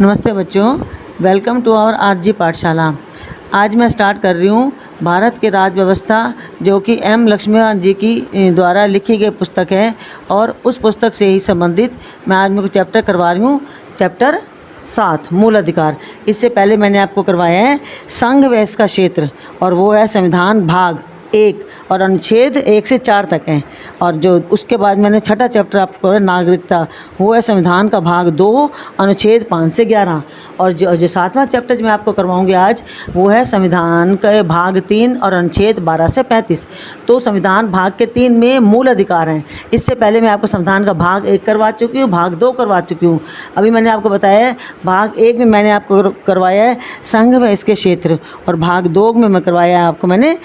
नमस्ते बच्चों, welcome to our RG पाठशाला। आज मैं स्टार्ट कर रही हूँ भारत की राज्य व्यवस्था, जो कि एम लक्ष्मण जी की द्वारा लिखी गई पुस्तक है। और उस पुस्तक से ही संबंधित मैं आज मेरे को चैप्टर करवा रही हूँ, चैप्टर 7 मूल अधिकार। इससे पहले मैंने आपको करवाया है संघ व इसका क्षेत्र, और वो है संविधान भाग 1 और अनुच्छेद 1 से 4 तक हैं। और जो उसके बाद मैंने छठा चैप्टर आपको है नागरिकता, वो है संविधान का भाग 2 अनुच्छेद 5 से 11। और जो सातवां चैप्टर मैं आपको करवाऊंगी आज, वो है संविधान का भाग 3 और अनुच्छेद 12 से 35। तो संविधान भाग के 3 में मूल अधिकार हैं। इससे पहले मैं आपको संविधान का भाग 1 करवा चुकी हूँ, भाग 2 करवा चुकी हूँ। अभी मैंने आपको बताया है भाग 1 में मैंने आपको करवाया है संघ व इसके क्षेत्र, और भाग 2 में मैं करवाया है आपको मैंने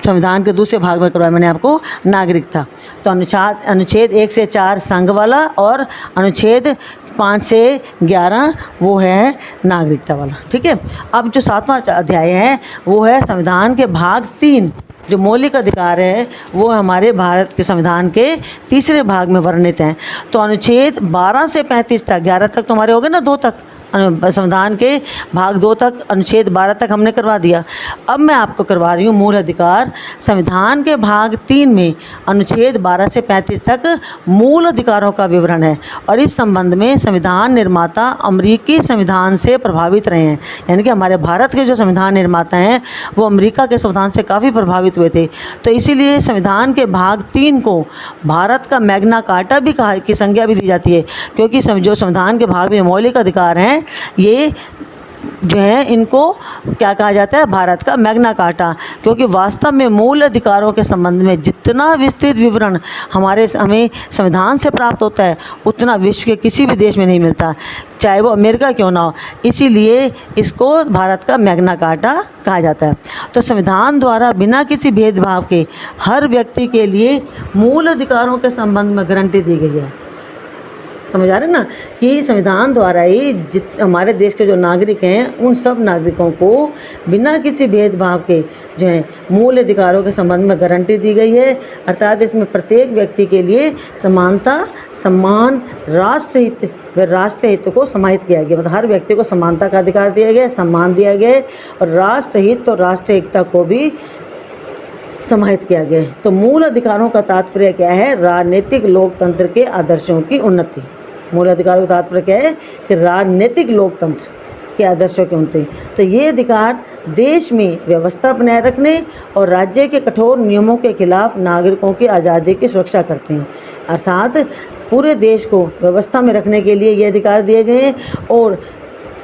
संविधान के दूसरे भाग में करवाया मैंने आपको नागरिकता। तो अनुच्छेद 1 से 4 संघ वाला, और अनुच्छेद 5 से 11 वो है नागरिकता वाला। ठीक है। अब जो 7वां अध्याय है वो है संविधान के भाग 3, जो मौलिक अधिकार है वो हमारे भारत के संविधान के तीसरे भाग में वर्णित हैं। तो अनुच्छेद 12 से 35 तक, 11 तक तो हमारे हो गए ना, 2 तक संविधान के भाग 2 तक, अनुच्छेद 12 तक हमने करवा दिया। अब मैं आपको करवा रही हूँ मूल अधिकार। संविधान के भाग 3 में अनुच्छेद 12 से 35 तक मूल अधिकारों का विवरण है। और इस संबंध में संविधान निर्माता अमेरिकी संविधान से प्रभावित रहे हैं, यानी कि हमारे भारत के जो संविधान निर्माता हैं वो अमेरिका के संविधान से काफ़ी प्रभावित हुए थे। तो इसीलिए संविधान के भाग 3 को भारत का मैग्ना कार्टा भी कहा की संज्ञा भी दी जाती है, क्योंकि जो संविधान के भाग में मौलिक अधिकार हैं ये जो है इनको क्या कहा जाता है, भारत का मैग्ना कार्टा। क्योंकि वास्तव में मूल अधिकारों के संबंध में जितना विस्तृत विवरण हमें संविधान से प्राप्त होता है, उतना विश्व के किसी भी देश में नहीं मिलता, चाहे वो अमेरिका क्यों ना हो। इसीलिए इसको भारत का मैग्ना कार्टा कहा जाता है। तो संविधान द्वारा बिना किसी भेदभाव के हर व्यक्ति के लिए मूल अधिकारों के संबंध में गारंटी दी गई है। समझ आ रहे ना, कि संविधान द्वारा ही हमारे देश के जो नागरिक हैं उन सब नागरिकों को बिना किसी भेदभाव के जो है मूल अधिकारों के संबंध में गारंटी दी गई है। अर्थात इसमें प्रत्येक व्यक्ति के लिए समानता, सम्मान, राष्ट्रहित व राष्ट्रहित को समाहित किया गया। मतलब हर व्यक्ति को समानता का अधिकार दिया गया, सम्मान दिया गया, और राष्ट्रहित और राष्ट्रीय एकता को भी समाहित किया गया है। तो मूल अधिकारों का तात्पर्य क्या है? राजनीतिक लोकतंत्र के आदर्शों की उन्नति। मूल अधिकारों का तात्पर्य क्या है? कि राजनीतिक लोकतंत्र के आदर्शों की उन्नति। तो ये अधिकार देश में व्यवस्था बनाए रखने और राज्य के कठोर नियमों के खिलाफ नागरिकों की आज़ादी की सुरक्षा करते हैं। अर्थात पूरे देश को व्यवस्था में रखने के लिए ये अधिकार दिए गए हैं, और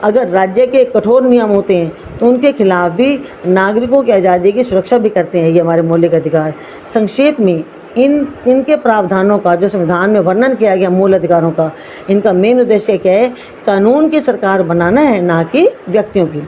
अगर राज्य के कठोर नियम होते हैं तो उनके खिलाफ भी नागरिकों की आज़ादी की सुरक्षा भी करते हैं ये हमारे मौलिक अधिकार। संक्षेप में इनके प्रावधानों का जो संविधान में वर्णन किया गया मूल अधिकारों का, इनका मेन उद्देश्य क्या है? कानून की सरकार बनाना है, ना कि व्यक्तियों की।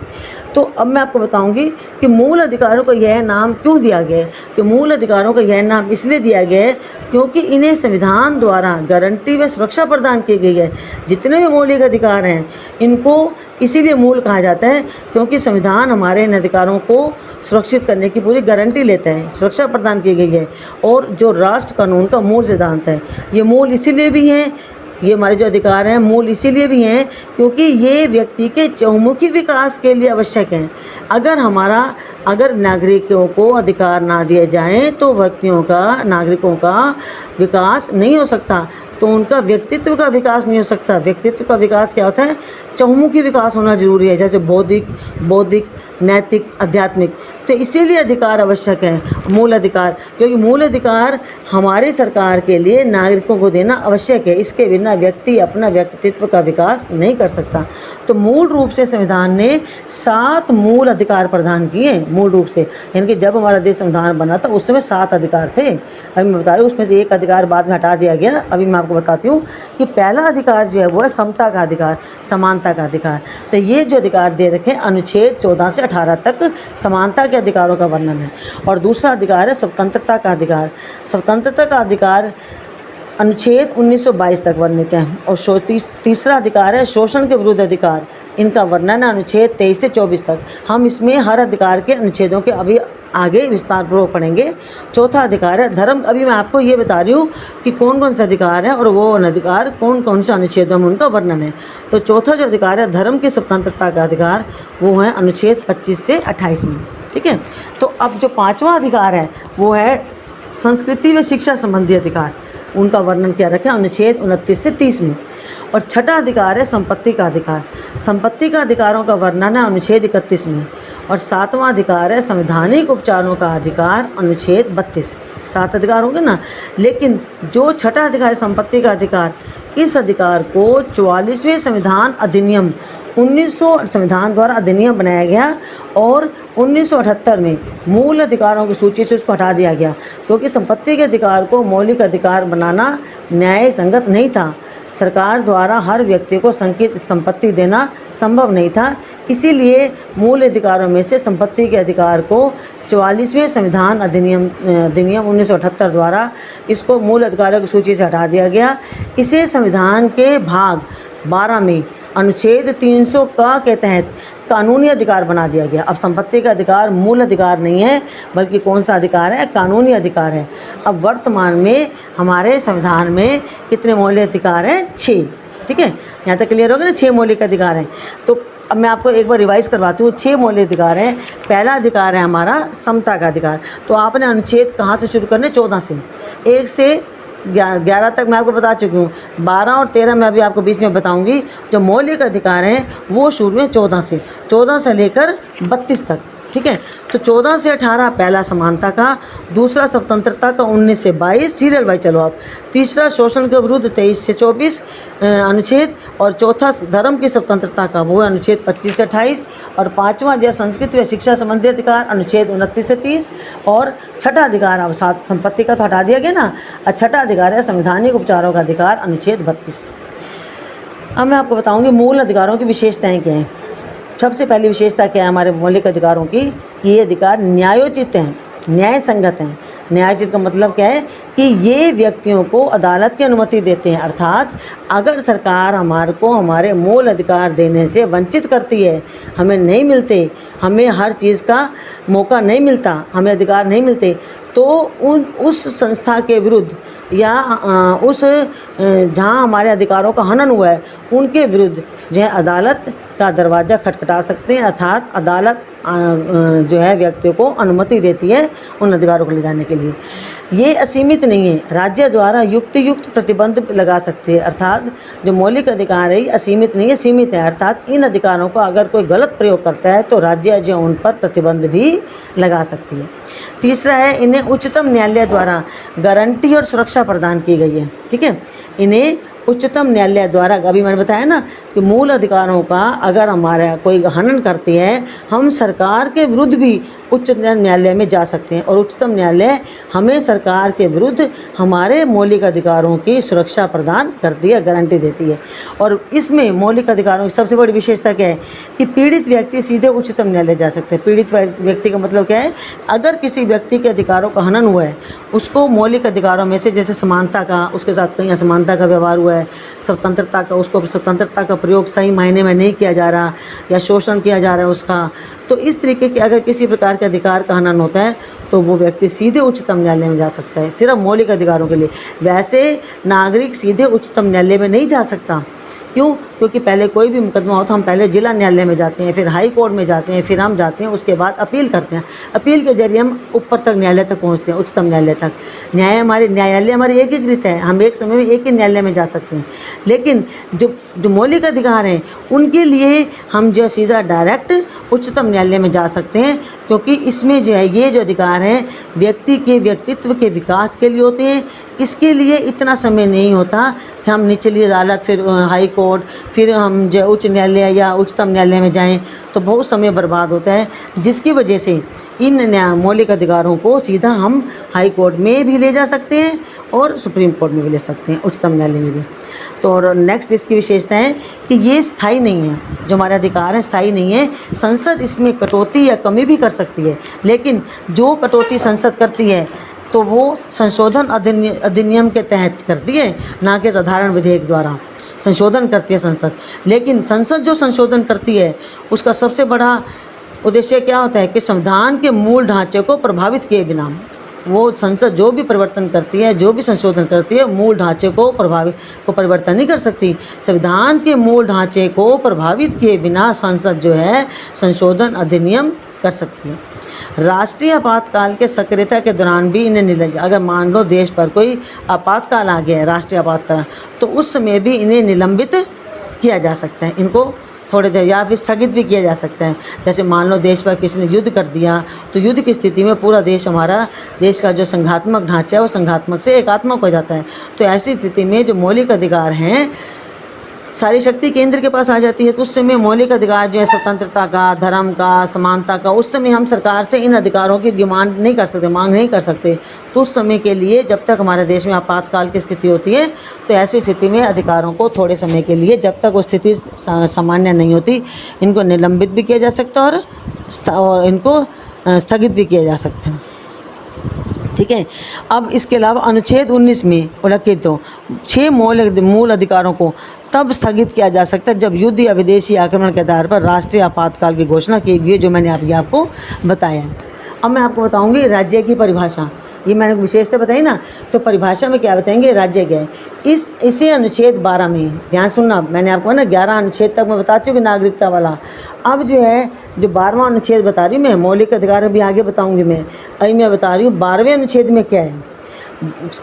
तो अब मैं आपको बताऊंगी कि मूल अधिकारों को यह नाम क्यों दिया गया है। कि मूल अधिकारों को यह नाम इसलिए दिया गया है क्योंकि इन्हें संविधान द्वारा गारंटी व सुरक्षा प्रदान की गई है। जितने भी मौलिक अधिकार हैं इनको इसीलिए मूल कहा जाता है, क्योंकि संविधान हमारे इन अधिकारों को सुरक्षित करने की पूरी गारंटी लेता है, सुरक्षा प्रदान की गई है। और जो राष्ट्र कानून का मूल सिद्धांत है, ये मूल इसीलिए भी हैं, ये हमारे जो अधिकार हैं मूल इसीलिए भी हैं क्योंकि ये व्यक्ति के चहुमुखी विकास के लिए आवश्यक हैं। अगर नागरिकों को अधिकार ना दिए जाएं तो नागरिकों का विकास नहीं हो सकता, तो उनका व्यक्तित्व का विकास नहीं हो सकता। व्यक्तित्व का विकास क्या होता है? चहुमुखी विकास होना जरूरी है, जैसे बौद्धिक, नैतिक, आध्यात्मिक। तो इसीलिए अधिकार आवश्यक है, मूल अधिकार, क्योंकि मूल अधिकार हमारी सरकार के लिए नागरिकों को देना आवश्यक है। इसके बिना व्यक्ति अपना व्यक्तित्व का विकास नहीं कर सकता। तो मूल रूप से संविधान ने 7 मूल अधिकार प्रदान किए, मूल रूप से। यानी कि जब हमारा देश संविधान बना था उस समय 7 अधिकार थे। अभी मैं बता रही हूँ उसमें से एक अधिकार बाद में हटा दिया गया। अभी मैं आपको बताती हूँ कि पहला अधिकार जो है वो है समता का अधिकार, समानता का अधिकार। तो ये जो अधिकार दे रखे हैं अनुच्छेद 14 से 18 तक समानता के अधिकारों का वर्णन है। और दूसरा अधिकार है स्वतंत्रता का अधिकार। स्वतंत्रता का अधिकार अनुच्छेद 1922 तक वर्णित है। और तीसरा अधिकार है शोषण के विरुद्ध अधिकार। इनका वर्णन है अनुच्छेद 23 से 24 तक। हम इसमें हर अधिकार के अनुच्छेदों के अभी आगे विस्तार पूर्वक पढ़ेंगे। चौथा अधिकार है धर्म। अभी मैं आपको ये बता रही हूँ कि कौन कौन से अधिकार है और वो अधिकार कौन कौन से अनुच्छेदों में उनका वर्णन है। तो चौथा जो अधिकार है धर्म की स्वतंत्रता का अधिकार, वो है अनुच्छेद 25 से 28 में। ठीक है। तो अब जो पाँचवा अधिकार है वो है संस्कृति व शिक्षा संबंधी अधिकार, उनका वर्णन क्या रखा है अनुच्छेद 29 से 30 में। और छठा अधिकार है संपत्ति का अधिकार। संपत्ति का अधिकारों का वर्णन है अनुच्छेद 31 में। और सातवां अधिकार है संवैधानिक उपचारों का अधिकार, अनुच्छेद 32। 7 अधिकार होंगे ना, लेकिन जो छठा अधिकार है संपत्ति का अधिकार, इस अधिकार को 44वें संविधान अधिनियम 1900 संविधान द्वारा अधिनियम बनाया गया और 1978 में मूल अधिकारों की सूची से उसको हटा दिया गया, क्योंकि संपत्ति के अधिकार को मौलिक अधिकार बनाना न्याय संगत नहीं था। सरकार द्वारा हर व्यक्ति को संपत्ति देना संभव नहीं था, इसीलिए मूल अधिकारों में से संपत्ति के अधिकार को 44वें संविधान अधिनियम 1978 द्वारा इसको मूल अधिकारों की सूची से हटा दिया गया। इसे संविधान के भाग 12 में अनुच्छेद 300 का के तहत कानूनी अधिकार बना दिया गया। अब संपत्ति का अधिकार मूल अधिकार नहीं है, बल्कि कौन सा अधिकार है, कानूनी अधिकार है। अब वर्तमान में हमारे संविधान में कितने मौलिक अधिकार हैं? 6। ठीक है, यहाँ तक क्लियर हो गया ना, 6 मौलिक अधिकार हैं। तो अब मैं आपको एक बार रिवाइज करवाती हूँ। 6 मौलिक अधिकार हैं। पहला अधिकार है हमारा समता का अधिकार। तो आपने अनुच्छेद कहाँ से शुरू करने? 14 से। 1 से 11 तक मैं आपको बता चुकी हूँ। 12 और 13 मैं अभी आपको बीच में बताऊंगी। जो मौलिक अधिकार हैं वो शुरू में 14 से लेकर 32 तक। ठीक है, तो 14 से 18 पहला समानता का, दूसरा स्वतंत्रता का 19 से 22 सीरियल वाइज चलो आप, तीसरा शोषण के विरुद्ध 23 से 24 अनुच्छेद, और चौथा धर्म की स्वतंत्रता का वो है अनुच्छेद 25 से 28, और पाँचवा जो संस्कृति व शिक्षा संबंधी अधिकार अनुच्छेद 29 से 30, और छठा अधिकार अब साथ संपत्ति का तो हटा दिया गया ना, और छठा अधिकार है संवैधानिक उपचारों का अधिकार अनुच्छेद 32। अब मैं आपको बताऊँगी मूल अधिकारों की विशेषताएँ क्या हैं। सबसे पहली विशेषता क्या है हमारे मौलिक अधिकारों की? ये अधिकार न्यायोचित हैं, न्याय संगत हैं। न्यायोचित का मतलब क्या है कि ये व्यक्तियों को अदालत की अनुमति देते हैं, अर्थात अगर सरकार हमारे को हमारे मूल अधिकार देने से वंचित करती है, हमें नहीं मिलते, हमें हर चीज़ का मौका नहीं मिलता, हमें अधिकार नहीं मिलते, तो उस संस्था के विरुद्ध या उस जहाँ हमारे अधिकारों का हनन हुआ है उनके विरुद्ध जो है अदालत का दरवाज़ा खटखटा सकते हैं, अर्थात अदालत जो है व्यक्तियों को अनुमति देती है उन अधिकारों को ले जाने के लिए। ये असीमित नहीं है, राज्य द्वारा युक्त प्रतिबंध लगा सकते हैं, अर्थात जो मौलिक अधिकार है ये असीमित नहीं है, सीमित है, अर्थात इन अधिकारों का अगर कोई गलत प्रयोग करता है तो राज्य जो उन पर प्रतिबंध भी लगा सकती है। तीसरा है इन्हें उच्चतम न्यायालय द्वारा गारंटी और सुरक्षा प्रदान की गई है। ठीक है, इन्हें उच्चतम न्यायालय द्वारा, अभी मैंने बताया ना कि मूल अधिकारों का अगर हमारा कोई हनन करती है, हम सरकार के विरुद्ध भी उच्च न्यायालय में जा सकते हैं, और उच्चतम न्यायालय हमें सरकार के विरुद्ध हमारे मौलिक अधिकारों की सुरक्षा प्रदान करती है, गारंटी देती है। और इसमें मौलिक अधिकारों की सबसे बड़ी विशेषता क्या है कि पीड़ित व्यक्ति सीधे उच्चतम न्यायालय जा सकते हैं। पीड़ित व्यक्ति का मतलब क्या है? अगर किसी व्यक्ति के अधिकारों का हनन हुआ है, उसको मौलिक अधिकारों में से जैसे समानता का, उसके साथ कहीं असमानता का व्यवहार हुआ है, स्वतंत्रता का, उसको स्वतंत्रता का प्रयोग सही मायने में नहीं किया जा रहा या शोषण किया जा रहा है उसका, तो इस तरीके के अगर किसी प्रकार के अधिकार का हनन होता है तो वो व्यक्ति सीधे उच्चतम न्यायालय में जा सकता है, सिर्फ मौलिक अधिकारों के लिए। वैसे नागरिक सीधे उच्चतम न्यायालय में नहीं जा सकता। क्यों? क्योंकि पहले कोई भी मुकदमा हो तो हम पहले जिला न्यायालय में जाते हैं, फिर हाई कोर्ट में जाते हैं, फिर हम जाते हैं, उसके बाद अपील करते हैं। अपील के जरिए हम ऊपर तक न्यायालय तक पहुंचते हैं, उच्चतम न्यायालय तक। न्यायालय हमारे एकीकृत है, हम एक समय में एक ही न्यायालय में जा सकते हैं। लेकिन जो मौलिक अधिकार हैं उनके लिए हम जो सीधा डायरेक्ट उच्चतम न्यायालय में जा सकते हैं, क्योंकि इसमें जो है ये जो अधिकार हैं व्यक्ति के व्यक्तित्व के विकास के लिए होते हैं। इसके लिए इतना समय नहीं होता कि हम निचली अदालत, फिर हाई कोर्ट, फिर हम जो उच्च न्यायालय या उच्चतम न्यायालय में जाएं, तो बहुत समय बर्बाद होता है, जिसकी वजह से इन मौलिक अधिकारों को सीधा हम हाई कोर्ट में भी ले जा सकते हैं और सुप्रीम कोर्ट में भी ले सकते हैं, उच्चतम न्यायालय में भी। तो और नेक्स्ट इसकी विशेषता है कि ये स्थायी नहीं है, जो हमारे अधिकार हैं स्थायी नहीं है। संसद इसमें कटौती या कमी भी कर सकती है, लेकिन जो कटौती संसद करती है तो वो संशोधन अधिनियम के तहत करती है, ना कि साधारण विधेयक द्वारा संशोधन करती है संसद। लेकिन संसद जो संशोधन करती है उसका सबसे बड़ा उद्देश्य क्या होता है कि संविधान के मूल ढांचे को प्रभावित किए बिना, वो संसद जो भी परिवर्तन करती है, जो भी संशोधन करती है, मूल ढांचे को परिवर्तन नहीं कर सकती। संविधान के मूल ढांचे को प्रभावित किए बिना संसद जो है संशोधन अधिनियम कर सकती है। राष्ट्रीय आपातकाल के सक्रियता के दौरान भी इन्हें निलंबित, अगर मान लो देश पर कोई आपातकाल आ गया है, राष्ट्रीय आपातकाल, तो उस समय भी इन्हें निलंबित किया जा सकता है, इनको थोड़ी देर या फिर स्थगित भी किया जा सकता है। जैसे मान लो देश पर किसी ने युद्ध कर दिया, तो युद्ध की स्थिति में पूरा देश, हमारा देश का जो संघात्मक ढांचा है वो संघात्मक से एकात्मक हो जाता है। तो ऐसी स्थिति में जो मौलिक अधिकार हैं सारी शक्ति केंद्र के पास आ जाती है। तो उस समय मौलिक अधिकार जो है स्वतंत्रता का, धर्म का, समानता का, उस समय हम सरकार से इन अधिकारों की डिमांड नहीं कर सकते, मांग नहीं कर सकते। तो उस समय के लिए जब तक हमारे देश में आपातकाल की स्थिति होती है, तो ऐसी स्थिति में अधिकारों को थोड़े समय के लिए, जब तक वो स्थिति सामान्य नहीं होती, इनको निलंबित भी किया जा सकता है और इनको स्थगित भी किया जा सकता है। ठीक है। अब इसके अलावा अनुच्छेद 19 में उल्लिखित 6 मूल अधिकारों को तब स्थगित किया जा सकता है जब युद्ध या विदेशी आक्रमण के आधार पर राष्ट्रीय आपातकाल की घोषणा की गई है, जो मैंने अभी आपको बताया। अब मैं आपको बताऊंगी राज्य की परिभाषा। ये मैंने विशेषता बताई ना, तो परिभाषा में क्या बताएंगे, राज्य क्या है। इसी अनुच्छेद 12 में, ध्यान सुनना, मैंने आपको ना 11 अनुच्छेद तक मैं बता चुकी नागरिकता वाला। अब जो है जो 12वां अनुच्छेद बता रही हूँ मैं, मौलिक अधिकार भी आगे बताऊँगी मैं, अभी मैं बता रही हूँ 12वें अनुच्छेद में क्या है।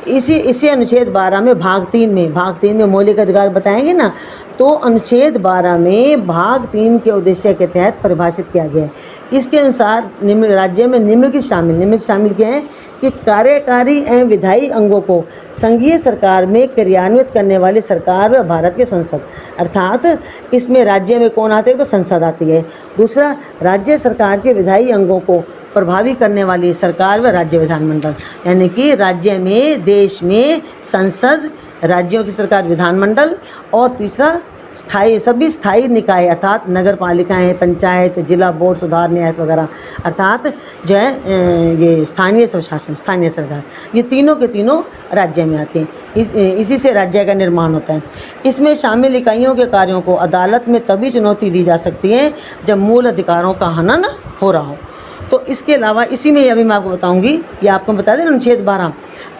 इसी अनुच्छेद 12 में भाग 3 में मौलिक अधिकार बताएंगे ना, तो अनुच्छेद 12 में भाग 3 के उद्देश्य के तहत परिभाषित किया गया है। इसके अनुसार राज्य में निम्नलिखित शामिल क्या है कि कार्यकारी एवं विधायी अंगों को संघीय सरकार में क्रियान्वित करने वाली सरकार व भारत के संसद, अर्थात इसमें राज्य में कौन आते हैं, तो संसद आती है। दूसरा, राज्य सरकार के विधायी अंगों को प्रभावी करने वाली सरकार व राज्य विधानमंडल, यानी कि राज्य में, देश में संसद, राज्यों की सरकार विधानमंडल, और तीसरा सभी स्थायी निकाय अर्थात नगर पालिकाएँ, पंचायत, जिला बोर्ड, सुधार न्यास वगैरह, अर्थात जो है ये स्थानीय स्वशासन, स्थानीय सरकार, ये तीनों के तीनों राज्य में आते हैं। इसी से राज्य का निर्माण होता है। इसमें शामिल इकाइयों के कार्यों को अदालत में तभी चुनौती दी जा सकती है जब मूल अधिकारों का हनन हो रहा हो। तो इसके अलावा इसी में अभी मैं आपको बताऊंगी, ये आपको बता दें अनुच्छेद 12।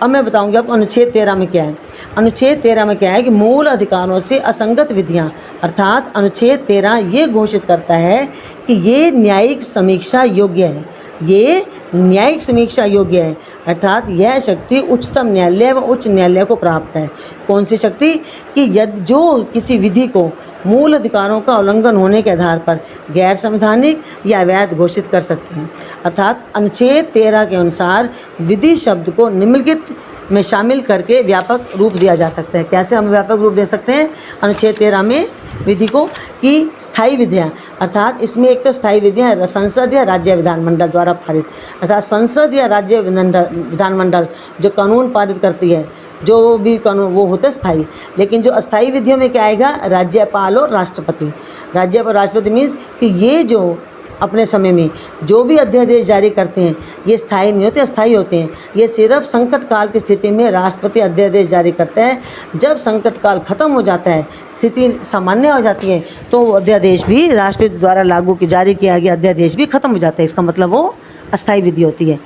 अब मैं बताऊंगी आपको अनुच्छेद 13 में क्या है। अनुच्छेद 13 में क्या है कि मूल अधिकारों से असंगत विधियां, अर्थात अनुच्छेद 13 ये घोषित करता है कि ये न्यायिक समीक्षा योग्य है, ये न्यायिक समीक्षा योग्य है, अर्थात यह शक्ति उच्चतम न्यायालय व उच्च न्यायालय को प्राप्त है। कौन सी शक्ति, कि यदि जो किसी विधि को मूल अधिकारों का उल्लंघन होने के आधार पर गैर संवैधानिक या अवैध घोषित कर सकते हैं। अर्थात अनुच्छेद 13 के अनुसार विधि शब्द को निम्नलिखित में शामिल करके व्यापक रूप दिया जा सकता है। कैसे हम व्यापक रूप दे सकते हैं अनुच्छेद 13 में विधि को, कि स्थायी विधियाँ, अर्थात इसमें एक तो स्थायी विधियाँ संसद या राज्य विधानमंडल द्वारा पारित, अर्थात संसद या राज्य विधानमंडल जो कानून पारित करती है, जो भी कानून वो होता है स्थायी। लेकिन जो अस्थायी विधियों में क्या आएगा, राज्यपाल और राष्ट्रपति। राज्यपाल और राष्ट्रपति मीन्स कि ये जो अपने समय में जो भी अध्यादेश जारी करते हैं ये स्थायी नहीं होते, अस्थायी होते हैं। ये सिर्फ संकट काल की स्थिति में राष्ट्रपति अध्यादेश जारी करता है। जब संकट काल खत्म हो जाता है, स्थिति सामान्य हो जाती है, तो वो अध्यादेश भी राष्ट्रपति द्वारा लागू की जारी किया गया अध्यादेश भी खत्म हो जाता है। इसका मतलब वो अस्थायी विधि होती है।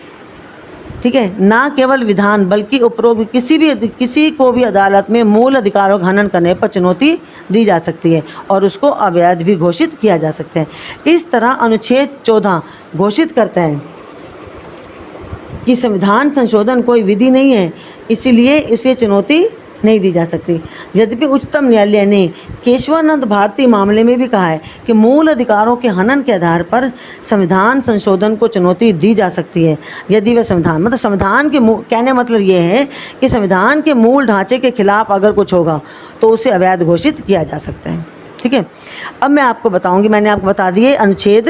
ठीक है, ना केवल विधान बल्कि उपरोक्त किसी को भी अदालत में मूल अधिकारों का हनन करने पर चुनौती दी जा सकती है और उसको अवैध भी घोषित किया जा सकता है। इस तरह अनुच्छेद 14 घोषित करता है कि संविधान संशोधन कोई विधि नहीं है, इसीलिए इसे चुनौती नहीं दी जा सकती। यद्यपि उच्चतम न्यायालय ने केशवानंद भारती मामले में भी कहा है कि मूल अधिकारों के हनन के आधार पर संविधान संशोधन को चुनौती दी जा सकती है यदि वह संविधान के कहने मतलब ये है कि संविधान के मूल ढांचे के खिलाफ अगर कुछ होगा तो उसे अवैध घोषित किया जा सकता है। ठीक है, अब मैं आपको बताऊंगी, मैंने आपको बता दिए अनुच्छेद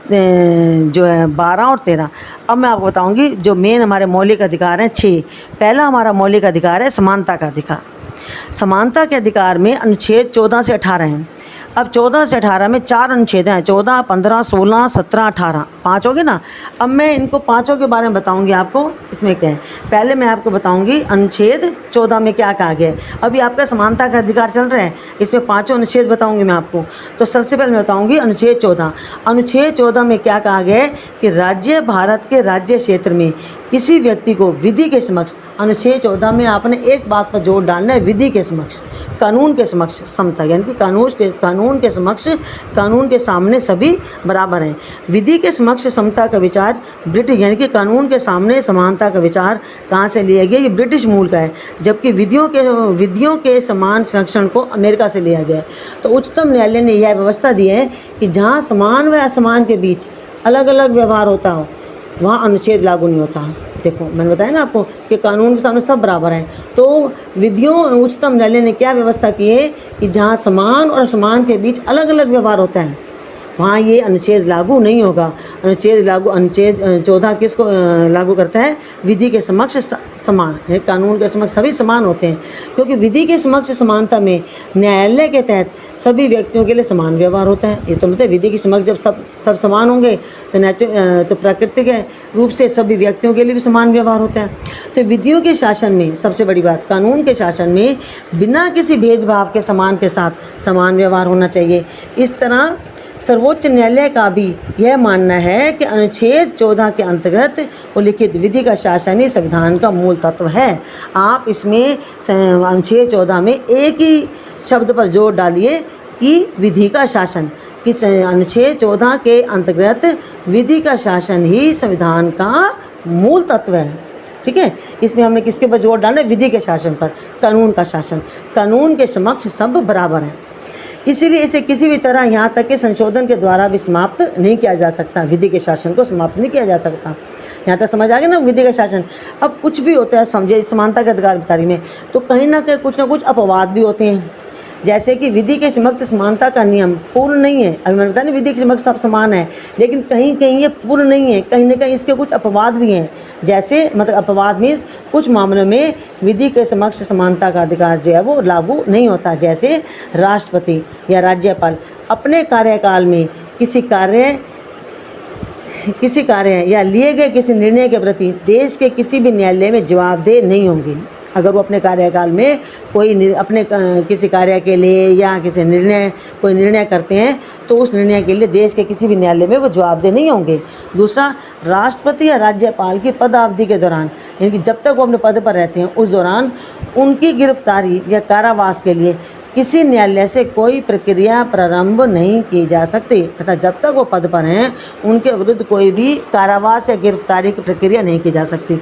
जो है 12 और 13। अब मैं आपको बताऊंगी जो मेन हमारे मौलिक अधिकार हैं 6। पहला हमारा मौलिक अधिकार है समानता का अधिकार। समानता के अधिकार में अनुच्छेद 14 से 18 हैं। अब 14 से 18 में 4 अनुच्छेद हैं, 14, 15, 16, 17, 18, 5 हो गए ना। अब मैं इनको पाँचों के बारे में बताऊंगी आपको, इसमें क्या है। पहले मैं आपको बताऊंगी अनुच्छेद 14 में क्या कहा गया है। अभी आपका समानता का अधिकार चल रहा है, इसमें पाँचों अनुच्छेद बताऊंगी मैं आपको। तो सबसे पहले मैं बताऊंगी अनुच्छेद 14। अनुच्छेद 14 में क्या कहा गया है कि राज्य भारत के राज्य क्षेत्र में किसी व्यक्ति को विधि के समक्ष, अनुच्छेद 14 में आपने एक बात पर जोर डालना है, विधि के समक्ष, कानून के समक्ष समता, यानी कि कानून के समक्ष, कानून के सामने सभी बराबर हैं। विधि के समक्ष समता का विचार ब्रिटिश, यानी कि कानून के सामने समानता का विचार कहाँ से लिया गया, ये ब्रिटिश मूल का है, जबकि विधियों के समान संरक्षण को अमेरिका से लिया गया है। तो उच्चतम न्यायालय ने यह व्यवस्था दी है कि जहाँ समान व असमान के बीच अलग अलग व्यवहार होता हो, वहाँ अनुच्छेद लागू नहीं होता। देखो मैंने बताया ना आपको कि कानून के सामने सब बराबर हैं। तो उच्चतम न्यायालय ने क्या व्यवस्था की है कि जहाँ समान और असमान के बीच अलग अलग व्यवहार होता है, वहाँ ये अनुच्छेद लागू नहीं होगा। अनुच्छेद 14 किसको लागू करता है, विधि के समक्ष समान है, कानून के समक्ष सभी समान होते हैं, क्योंकि विधि के समक्ष समानता में न्यायालय के तहत सभी व्यक्तियों के लिए समान व्यवहार होता है। ये तो मतलब विधि के समक्ष जब सब समान होंगे तो प्राकृतिक रूप से सभी व्यक्तियों के लिए भी समान व्यवहार होता है। तो विधियों के शासन में सबसे बड़ी बात, कानून के शासन में बिना किसी भेदभाव के समान के साथ समान व्यवहार होना चाहिए। इस तरह सर्वोच्च न्यायालय का भी यह मानना है कि अनुच्छेद 14 के अंतर्गत उल्लिखित विधि का शासन ही संविधान का मूल तत्व है। आप इसमें अनुच्छेद 14 में एक ही शब्द पर जोर डालिए कि विधि का शासन, कि अनुच्छेद 14 के अंतर्गत विधि का शासन ही संविधान का मूल तत्व है। ठीक है, इसमें हमने किसके पर जोर डालना है, विधि के शासन पर, कानून का शासन, कानून के समक्ष सब बराबर हैं। इसीलिए इसे किसी भी तरह यहाँ तक कि संशोधन के द्वारा भी समाप्त नहीं किया जा सकता, विधि के शासन को समाप्त नहीं किया जा सकता। यहाँ तक समझ आ गया ना विधि का शासन। अब कुछ भी होता है, समझे, समानता के अधिकार विस्तारी में तो कहीं ना कुछ अपवाद भी होते हैं, जैसे कि विधि के समक्ष समानता का नियम पूर्ण नहीं है। अभी मैंने बताया ना विधि के समक्ष सब समान है, लेकिन कहीं कहीं ये पूर्ण नहीं है, कहीं ना कहीं इसके कुछ अपवाद भी हैं। जैसे मतलब अपवाद मीन्स कुछ मामलों में विधि के समक्ष समानता का अधिकार जो है वो लागू नहीं होता। जैसे राष्ट्रपति या राज्यपाल अपने कार्यकाल में किसी कार्य या लिए गए किसी निर्णय के प्रति देश के किसी भी न्यायालय में जवाबदेह नहीं होंगे। अगर वो अपने कार्यकाल में अपने किसी कार्य के लिए या कोई निर्णय करते हैं तो उस निर्णय के लिए देश के किसी भी न्यायालय में वो जवाबदेह नहीं होंगे। दूसरा, राष्ट्रपति या राज्यपाल की पदावधि के दौरान, यानी कि जब तक वो अपने पद पर रहते हैं उस दौरान उनकी गिरफ्तारी या कारावास के लिए किसी न्यायालय से कोई प्रक्रिया प्रारंभ नहीं की जा सकती तथा जब तक वो पद पर हैं उनके विरुद्ध कोई भी कारावास या गिरफ्तारी की प्रक्रिया नहीं की जा सकती।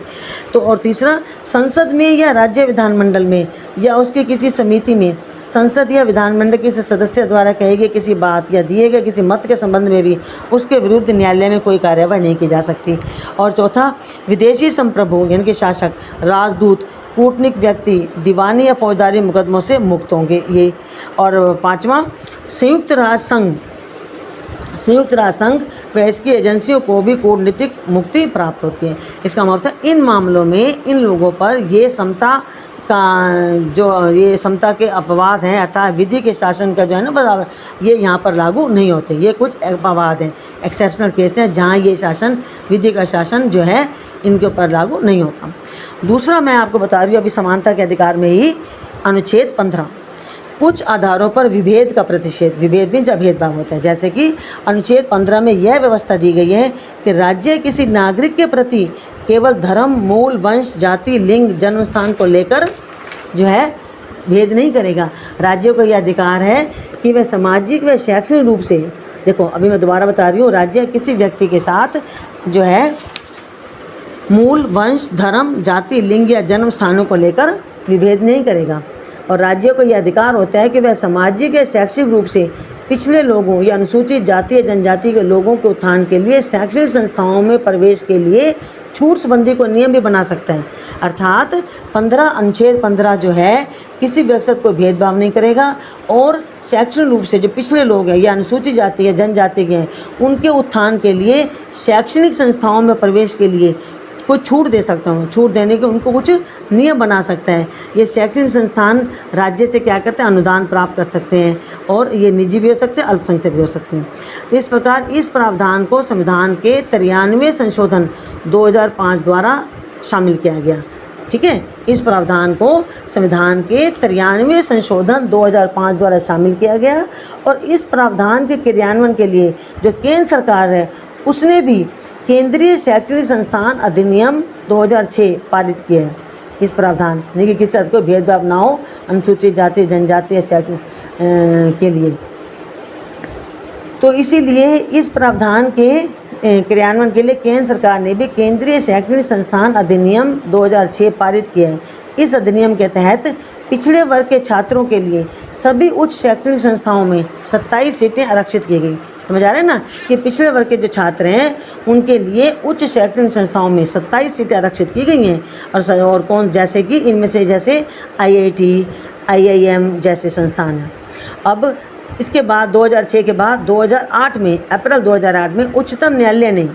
तो और तीसरा, संसद में या राज्य विधानमंडल में या उसके किसी समिति में संसद या विधानमंडल के सदस्य द्वारा कही गई किसी बात या दिए गए किसी मत के संबंध में भी उसके विरुद्ध न्यायालय में कोई कार्यवाही नहीं की जा सकती। और चौथा, विदेशी संप्रभु यानी कि शासक, राजदूत, कूटनीतिक व्यक्ति दीवानी या फौजदारी मुकदमों से मुक्त होंगे ये। और पांचवा, संयुक्त राष्ट्र संघ व इसकी एजेंसियों को भी कूटनीतिक मुक्ति प्राप्त होती है। इसका मतलब है इन मामलों में इन लोगों पर ये समता के अपवाद हैं, अर्थात विधि के शासन का जो है ना बराबर, ये यहाँ पर लागू नहीं होते। ये कुछ अपवाद हैं, एक्सेप्शनल केस हैं जहाँ ये शासन, विधि का शासन जो है इनके ऊपर लागू नहीं होता। दूसरा मैं आपको बता रही हूँ अभी समानता के अधिकार में ही अनुच्छेद 15, कुछ आधारों पर विभेद का प्रतिषेध, विभेद में जब भेदभाव होता है। जैसे कि अनुच्छेद 15 में यह व्यवस्था दी गई है कि राज्य किसी नागरिक के प्रति केवल धर्म, मूल, वंश, जाति, लिंग, जन्म स्थान को लेकर जो है भेद नहीं करेगा। राज्यों को यह अधिकार है कि वह सामाजिक व शैक्षणिक रूप से, देखो अभी मैं दोबारा बता रही हूँ, राज्य किसी व्यक्ति के साथ जो है मूल, वंश, धर्म, जाति, लिंग या जन्म स्थानों को लेकर विभेद नहीं करेगा। और राज्यों को यह अधिकार होता है कि वह सामाजिक या शैक्षिक रूप से पिछड़े लोगों या अनुसूचित जाति या जनजाति के लोगों के उत्थान के लिए शैक्षणिक संस्थाओं में प्रवेश के लिए छूट संबंधी को नियम भी बना सकता है। अर्थात अनुच्छेद 15 जो है किसी व्यक्ति को भेदभाव नहीं करेगा और शैक्षणिक रूप से जो पिछड़े लोग हैं या अनुसूचित जाति या जनजाति के हैं उनके उत्थान के लिए शैक्षणिक संस्थाओं में प्रवेश के लिए कोई छूट दे सकता हूँ, छूट देने के उनको कुछ नियम बना सकता है। ये शैक्षणिक संस्थान राज्य से क्या करते हैं, अनुदान प्राप्त कर सकते हैं, और ये निजी भी हो सकते हैं, अल्पसंख्यक भी हो सकते हैं। इस प्रकार इस प्रावधान को संविधान के 93वें संशोधन 2005 द्वारा शामिल किया गया। ठीक है, इस प्रावधान को संविधान के 93वें संशोधन 2005 द्वारा शामिल किया गया, और इस प्रावधान के क्रियान्वयन के लिए जो केंद्र सरकार है उसने भी केंद्रीय शैक्षणिक संस्थान अधिनियम 2006 पारित किया है। इस प्रावधान यानी कि किसी कोई भेदभाव ना हो अनुसूचित जाति जनजाति या शैक्षणिक के लिए। तो इसीलिए इस प्रावधान के क्रियान्वयन के लिए केंद्र सरकार ने भी केंद्रीय शैक्षणिक संस्थान अधिनियम 2006 पारित किया है। इस अधिनियम के तहत पिछड़े वर्ग के छात्रों के लिए सभी उच्च शैक्षणिक संस्थाओं में 27 सीटें आरक्षित की गई। समझ आ रहा है ना कि पिछड़े वर्ग के जो छात्र हैं उनके लिए उच्च शैक्षणिक संस्थाओं में 27 सीटें आरक्षित की गई हैं। और कौन, जैसे कि इनमें से जैसे IIT, IIM जैसे संस्थान हैं। अब इसके बाद 2006 के बाद 2008 में, अप्रैल 2008 में उच्चतम न्यायालय,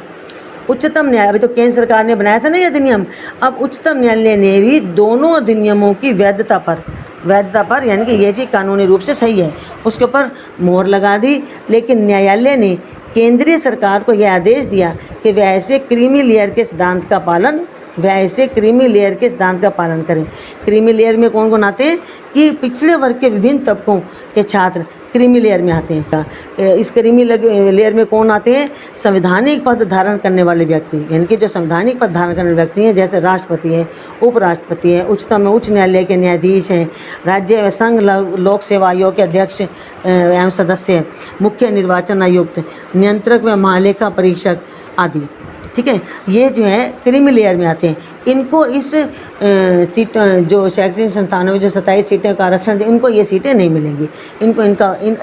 अभी तो केंद्र सरकार ने बनाया था ना ये अधिनियम, अब उच्चतम न्यायालय ने भी दोनों अधिनियमों की वैधता पर यानी कि ये चीज़ कानूनी रूप से सही है उसके ऊपर मोहर लगा दी। लेकिन न्यायालय ने केंद्रीय सरकार को यह आदेश दिया कि वह ऐसे क्रीमी लेयर के सिद्धांत का पालन करें। क्रीमी लेयर में कौन कौन आते हैं कि पिछड़े वर्ग के विभिन्न तबकों के छात्र क्रीमी लेयर में आते हैं। इस क्रीमी लेयर में कौन आते हैं, संवैधानिक पद धारण करने वाले व्यक्ति, यानी कि जो संवैधानिक पद धारण करने वाले व्यक्ति हैं, जैसे राष्ट्रपति है, उपराष्ट्रपति है, उच्चतम उच्च न्यायालय के न्यायाधीश हैं, राज्य संघ लोक सेवा आयोग के अध्यक्ष एवं सदस्य, मुख्य निर्वाचन आयुक्त, नियंत्रक व महालेखा परीक्षक आदि। ठीक है, ये जो है क्रीमी लेयर में आते हैं। इनको इस सीट जो शैक्षणिक संस्थानों में जो 27 सीटें का आरक्षण, इनको ये सीटें नहीं मिलेंगी,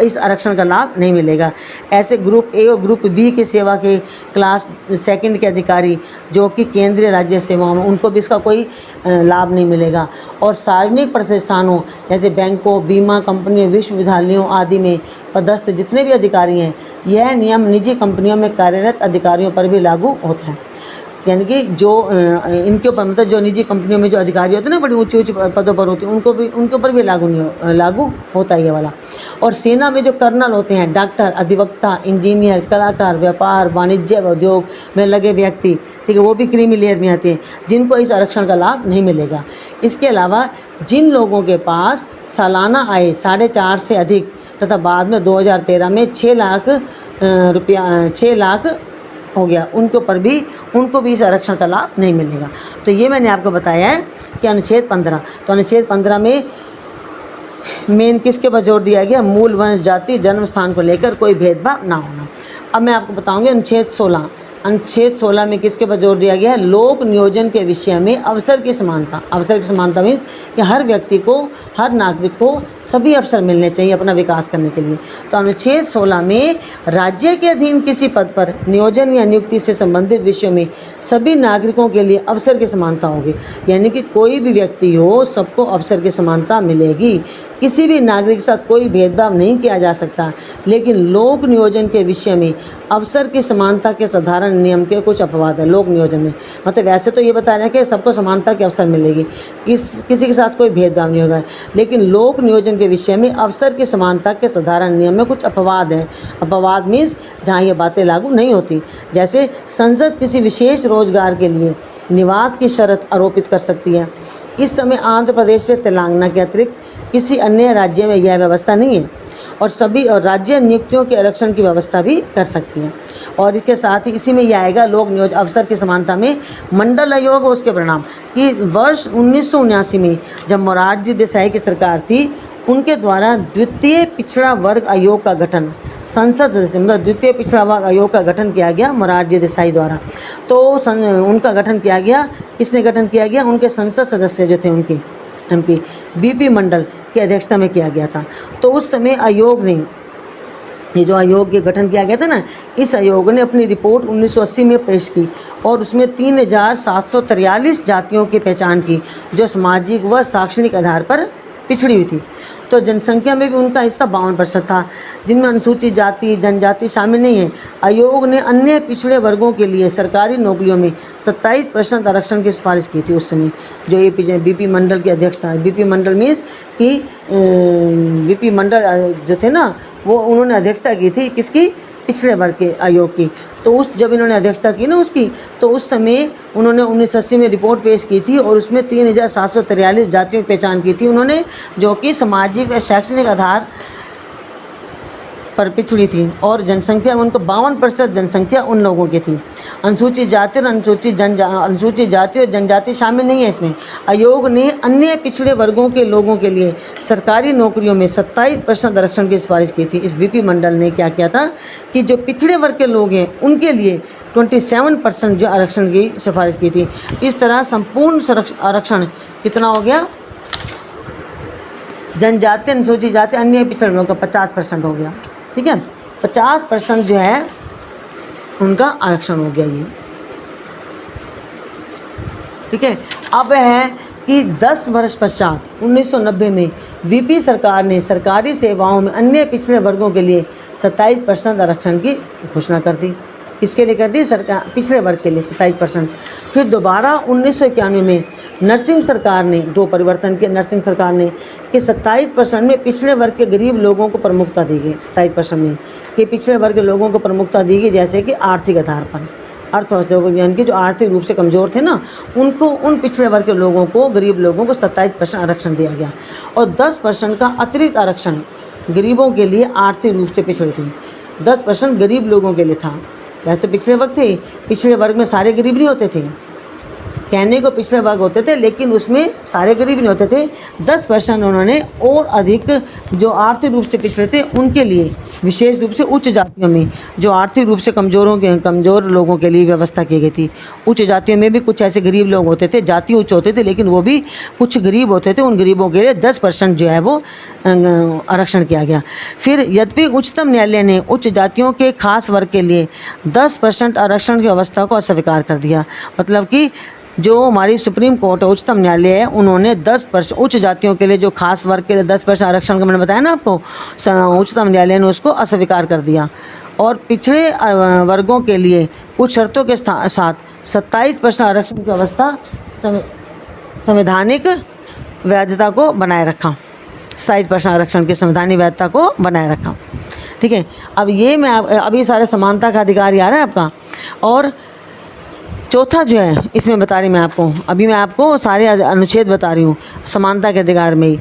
इस आरक्षण का लाभ नहीं मिलेगा। ऐसे ग्रुप ए और ग्रुप बी की सेवा के क्लास 2 के अधिकारी जो कि केंद्रीय राज्य सेवाओं में, उनको भी इसका कोई लाभ नहीं मिलेगा। और सार्वजनिक प्रतिष्ठानों जैसे बैंकों, बीमा कंपनियों, विश्वविद्यालयों आदि में पदस्थ जितने भी अधिकारी हैं, यह नियम निजी कंपनियों में कार्यरत अधिकारियों पर भी लागू होता है। यानी कि जो इनके ऊपर, मतलब जो निजी कंपनियों में जो अधिकारी होते हैं ना, बड़ी ऊंची पदों पर होते हैं, उनके ऊपर भी लागू होता है ये वाला। और सेना में जो कर्नल होते हैं, डॉक्टर, अधिवक्ता, इंजीनियर, कलाकार, व्यापार, वाणिज्य व उद्योग में लगे व्यक्ति, ठीक है, वो भी क्रीमी लेयर में आते हैं, जिनको इस आरक्षण का लाभ नहीं मिलेगा। इसके अलावा जिन लोगों के पास सालाना आय 4.5 से अधिक तथा बाद में 2013 में 6 लाख हो गया, उनको भी इस आरक्षण का लाभ नहीं मिलेगा। तो ये मैंने आपको बताया है कि अनुच्छेद 15, तो अनुच्छेद 15 में मेन किसके पर जोर दिया गया, मूल वंश, जाति, जन्म स्थान को लेकर कोई भेदभाव ना होना। अब मैं आपको बताऊंगी अनुच्छेद 16, अनुच्छेद 16 में किसके पर जोर दिया गया है, लोक नियोजन के विषय में अवसर की समानता। अवसर की समानता मीन्स कि हर व्यक्ति को, हर नागरिक को सभी अवसर मिलने चाहिए अपना विकास करने के लिए। तो अनुच्छेद 16 में राज्य के अधीन किसी पद पर नियोजन या नियुक्ति से संबंधित विषयों में सभी नागरिकों के लिए अवसर की समानता होगी, यानी कि कोई भी व्यक्ति हो सबको अवसर की समानता मिलेगी, किसी भी नागरिक के साथ कोई भेदभाव नहीं किया जा सकता। लेकिन लोक नियोजन के विषय में अवसर की समानता के साधारण नियम के कुछ अपवाद है। लोक नियोजन में मतलब वैसे तो ये बता रहे हैं कि सबको समानता के अवसर मिलेगी, किसी के साथ कोई भेदभाव नहीं होगा, लेकिन लोक नियोजन के विषय में अवसर की समानता के साधारण नियम में कुछ अपवाद हैं। अपवाद मीन्स जहाँ ये बातें लागू नहीं होती, जैसे संसद किसी विशेष रोजगार के लिए निवास की शर्त आरोपित कर सकती है। इस समय आंध्र प्रदेश व तेलंगाना के अतिरिक्त किसी अन्य राज्य में यह व्यवस्था नहीं है, और राज्य नियुक्तियों के आरक्षण की व्यवस्था भी कर सकती हैं। और इसके साथ ही इसी में यह आएगा लोक नियोजन अवसर की समानता में मंडल आयोग, उसके परिणाम कि वर्ष 1979 में जब मोरारजी देसाई की सरकार थी, उनके द्वारा द्वितीय पिछड़ा वर्ग आयोग का गठन, संसद सदस्य मतलब द्वितीय पिछड़ा वर्ग आयोग का गठन किया गया मोरारजी देसाई द्वारा। तो उनका गठन किया गया, किसने गठन किया गया, उनके संसद सदस्य जो थे उनके MP BP मंडल की अध्यक्षता में किया गया था। तो उस समय आयोग ने, ये जो आयोग के गठन किया गया था ना, इस आयोग ने अपनी रिपोर्ट 1980 में पेश की और उसमें 3743 जातियों की पहचान की जो सामाजिक व शैक्षणिक आधार पर पिछड़ी हुई थी। तो तो जनसंख्या में भी उनका हिस्सा 52% था, जिनमें अनुसूचित जाति जनजाति शामिल नहीं है। आयोग ने अन्य पिछड़े वर्गों के लिए सरकारी नौकरियों में 27% आरक्षण की सिफारिश की थी उस समय, जो ये बीपी मंडल की अध्यक्षता है। बीपी मंडल मीन्स कि बीपी मंडल जो थे ना, वो उन्होंने अध्यक्षता की थी किसकी? पिछड़े वर्ग के आयोग की। तो उस जब इन्होंने अध्यक्षता की ना उसकी, तो उस समय उन्होंने 1980 में रिपोर्ट पेश की थी और उसमें 3743 जातियों की पहचान की थी उन्होंने, जो कि सामाजिक व शैक्षणिक आधार पर पिछड़ी थी, और जनसंख्या में उनको 52% जनसंख्या उन लोगों की थी। अनुसूचित जाति और अनुसूचित जाति और जनजाति शामिल नहीं है इसमें। आयोग ने अन्य पिछड़े वर्गों के लोगों के लिए सरकारी नौकरियों में 27% आरक्षण की सिफारिश की थी। इस बीपी मंडल ने क्या किया था कि जो पिछड़े वर्ग के लोग हैं उनके लिए 27% जो आरक्षण की सिफारिश की थी। इस तरह संपूर्ण आरक्षण कितना हो गया? जनजाति, अनुसूचित जाति, अन्य पिछड़े वर्गों का 50% हो गया। ठीक है, 50% जो है उनका आरक्षण हो गया ये। ठीक है, अब है कि 10 वर्ष पश्चात 1990 में वीपी सरकार ने सरकारी सेवाओं में अन्य पिछड़े वर्गों के लिए 27% आरक्षण की घोषणा कर दी। किसके लिए कर दी? सरकार पिछड़े वर्ग के लिए 27%। फिर दोबारा 1991 में नरसिंह सरकार ने 2 परिवर्तन किए। नरसिंह सरकार ने कि 27% में पिछड़े वर्ग के गरीब लोगों को प्रमुखता दी गई। 27% में कि पिछड़े वर्ग के लोगों को प्रमुखता दी गई, जैसे कि आर्थिक आधार पर, अर्थव्यवस्था यानी कि जो आर्थिक रूप से कमज़ोर थे ना, उनको, उन पिछड़े वर्ग के लोगों को, गरीब लोगों को 27% आरक्षण दिया गया। और 10% का अतिरिक्त आरक्षण गरीबों के लिए, आर्थिक रूप से पिछड़े थे। 10% गरीब लोगों के लिए था। वैसे तो पिछड़े वर्ग थे, पिछड़े वर्ग में सारे गरीब नहीं होते थे, कहने को पिछड़े वर्ग होते थे, लेकिन उसमें सारे गरीब नहीं होते थे। 10% उन्होंने और अधिक जो आर्थिक रूप से पिछड़े थे उनके लिए, विशेष रूप से उच्च जातियों में जो आर्थिक रूप से कमज़ोर लोगों के लिए व्यवस्था की गई थी। उच्च जातियों में भी कुछ ऐसे गरीब लोग होते थे, जाति उच्च होते थे, लेकिन वो भी कुछ गरीब होते थे। उन गरीबों के लिए 10% जो है वो आरक्षण किया गया। फिर यद्यपि उच्चतम न्यायालय ने उच्च जातियों के खास वर्ग के लिए 10% आरक्षण की व्यवस्था को अस्वीकार कर दिया। मतलब कि जो हमारी सुप्रीम कोर्ट है, उच्चतम न्यायालय है, उन्होंने 10% उच्च जातियों के लिए, जो खास वर्ग के लिए 10% आरक्षण का मैंने बताया ना आपको, उच्चतम न्यायालय ने उसको अस्वीकार कर दिया। और पिछड़े वर्गों के लिए कुछ शर्तों के साथ 27% आरक्षण की व्यवस्था संवैधानिक वैधता को बनाए रखा। 27% आरक्षण की संवैधानिक वैधता को बनाए रखा। ठीक है, अब ये मैं अभी सारे समानता का अधिकार आ रहा है आपका। और चौथा जो है इसमें बता रही मैं आपको, अभी मैं आपको सारे अनुच्छेद बता रही हूँ समानता के अधिकार में ही।